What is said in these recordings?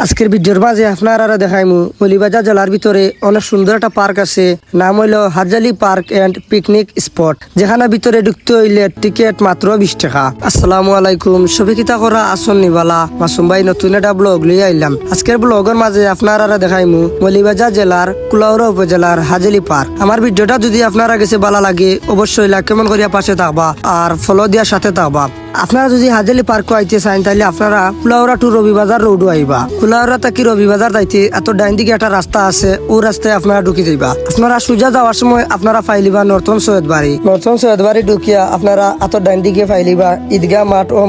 আজকের ভিডিওর মাঝে আপনারা দেখাইমু মৌলভীবাজার জেলার ভিতরে অনেক সুন্দর একটা পার্ক আছে। নাম হইল হাজালি পার্ক এন্ড পিকনিক স্পট, যেখানে ভিতরে ঢুকতে হইলে টিকিট মাত্র 20 টাকা। আসসালামু আলাইকুম, সবিকিতা করা আসন নিবালা মাসুম ভাই নতুন একটা ব্লগ লিয়ে আইলাম। আজকের ব্লগের মাঝে আপনারা দেখাইমু মৌলভীবাজার জেলার কুলাউড়া উপজেলার হাজালি পার্ক। আমার ভিডিওটা যদি আপনারা কাছে ভালো লাগে অবশ্যই লাইক কমেন্ট করিয়া পাশে থাকবা আর ফলো দিয়ার সাথে থাকবা। আপনারা যদি হাজালি পার্ক আইতে চান তাহলে আপনারা কুলাউড়া টু রবিবাজার রোডও আইবা। কুলাউড়া থেকে রবিবাজার যাইতে এত ডাইন দিকে একটা রাস্তা আছে, ও রাস্তায় আপনারা ঢুকি যাইবা। আপনারা সোজা যাওয়ার সময় আপনারা ফাইলিবা নর্থন সৈয়দ বাড়ি ঢুকিয়া আপনারা এত ডাইন দিকে ফাইলিবা ঈদগাহ মাঠ ও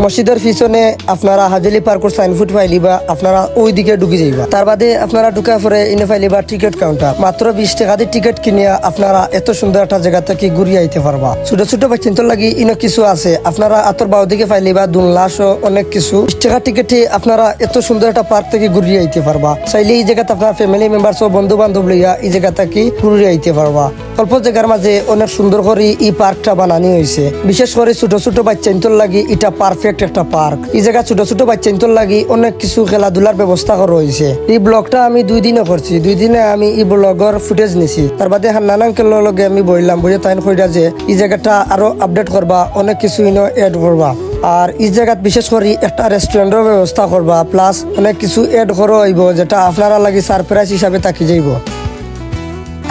মসজিদের পিছনে আপনারা হাজালি পার্কের সাইনবোর্ড ফাইলিবা, আপনারা ওই দিকে ঢুকি যাইবা। তার বাদে আপনারা ঢুকা পরে ইনে ফাইলিবা টিকিট কাউন্টার। মাত্র 20 টাকা দিয়ে টিকিট কিনিয়া আপনারা এত সুন্দর একটা জায়গা থেকে ঘুরিয়ে আইতে পারবা। ছোট ছোট বাচ্চাদের লাগি ইনো কিছু আছে, আপনারা আতর বাউ দিকে ফাইলিবা দুনলাস অনেক কিছু 20 টাকা টিকিটে আপনারা এত সুন্দর একটা পার্ক থেকে ঘুরিয়ে আইতে পারবা। চাইলে এই জায়গাতে আপনার ফ্যামিলি মেম্বার্স ও বন্ধু বান্ধব লইয়া এই জায়গা থেকে ঘুরিয়ে আইতে পারবা। অল্প জায়গার মাঝে অনেক সুন্দর করে এই পার্কটা বানানি হয়েছে। বিশেষ করে ছোট ছোট বাচ্চাদের লাগি এটা পারফেক্ট একটা পার্ক। এই জায়গা ছোট ছোট বাচ্চাদের লাগি অনেক কিছু খেলাধুলার ব্যবস্থা করা হয়েছে। এই ব্লগটা আমি 2 দিনে করছি, 2 দিনে আমি এই ব্লগের ফুটেজ নিছি। তার বাদে হান্নান আঙ্কেলের লগে আমি বললাম বুঝে তাই কইরা যে এই জায়গাটা আরো আপডেট করবা, অনেক কিছু ইনো এড করবা। আর এই জায়গাত বিশেষ করে একটা রেস্টুরেন্টের ব্যবস্থা করবা, প্লাস অনেক কিছু এড করো হইব যেটা আপনারা লাগি সারপ্রাইজ হিসাবে থাকি যাইব।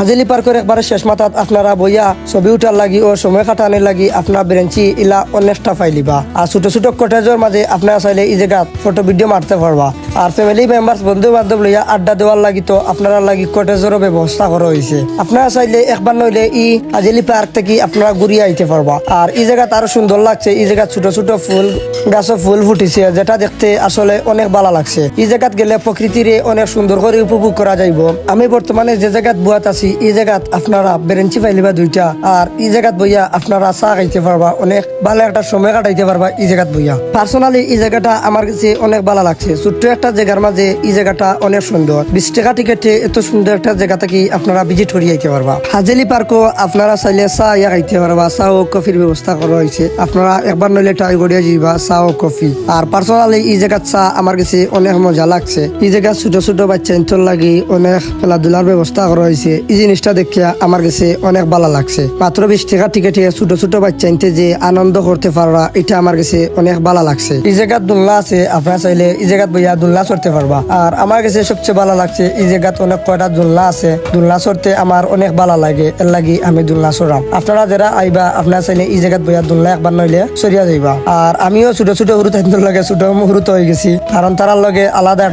হাজালি পার্কের একবারে শেষ মাথাত আপনারা বইয়া ছবি উঠার লাগি ও সময় কাটানোর লাগি আপনার বেঞ্চি ইলা অনেকটা ফাইলিবা। আর ছোট ছোট কটেজের মাঝে আপনারা চাইলে এই জায়গা ফটো ভিডিও মারতে পারবা। আর ফ্যামিলি মেম্বার্স বন্ধু বান্ধব লইয়া আড্ডা দেওয়ার লাগি তো আপনারা লাগি কটেজেরও ব্যবস্থা করা হয়েছে। আপনারা চাইলে একবার নইলে এই হাজালি পার্ক থেকে আপনারা ঘুরিয়ে আইতে পারবা। আর এই জায়গা আরো সুন্দর লাগছে, এই জায়গা ছোট ছোট ফুল গাছও ফুল ফুটিছে, যেটা দেখতে আসলে অনেক ভালো লাগছে। এই জায়গাত গেলে প্রকৃতির অনেক সুন্দর করে উপভোগ করা যাইব। আমি বর্তমানে যে জায়গাত বুয়াত আছি এই জায়গাত আপনারা বেরেঞ্চি ফাইলিবা 2টা, আর এই জায়গাত বইয়া আপনারা চা খাইতে পারবা, অনেক ভালো একটা সময় কাটাইতে পারবা এই জায়গাত বইয়া। পার্সোনালি এই জায়গাটা আমার কাছে অনেক ভালো লাগছে। ছোট্ট একটা জায়গার মাঝে এই জায়গাটা অনেক সুন্দর। 20 টাকা টিকেটে এত সুন্দর একটা জায়গা থেকে আপনারা ভিজিট করে আইতে পারবা। হাজালি পার্কও আপনারা চাইলে চা ইয়া খাইতে পারবা, চা ও কফির ব্যবস্থা করা হয়েছে। আপনারা একবার নইলে ট্রাই করিয়া যাইবা চা ও কফি। আর পার্সোনালি এই জায়গার চা আমার কাছে অনেক মজা লাগছে। এই জায়গা ছোট ছোট বাচ্চা ইন্তর লাগি অনেক খেলাধুলার ব্যবস্থা করা হয়েছে। এই জিনিসটা দেখিয়া আমার কাছে অনেক ভালো লাগছে। মাত্র 20 টাকা টিকেটে ছোট ছোট বাচ্চা ইনতে যে আনন্দ করতে পারবা, এটা আমার কাছে অনেক ভালো লাগছে। এই জায়গার দুলনা আছে, আপনারা চাইলে এই জায়গাত বইয়া দুলনা চড়তে পারবা। আর আমার কাছে সবচেয়ে ভালো লাগছে এই জায়গাত অনেক কয়টা দুলনা আছে, দুলনা চড়তে আমার অনেক ভালো লাগে, এর লাগি আমি দুলনা চড়াম। আপনারা যারা আইবা আপনারা চাইলে এই জায়গাত বইয়া দুলনা একবার নইলে চড়িয়া যাইবা। আর আমিও ছোট ছোট হুরু তাইন্দর লগে ছোট হুরুত হয়ে গেছি, কারণ তারার লগে আলাদা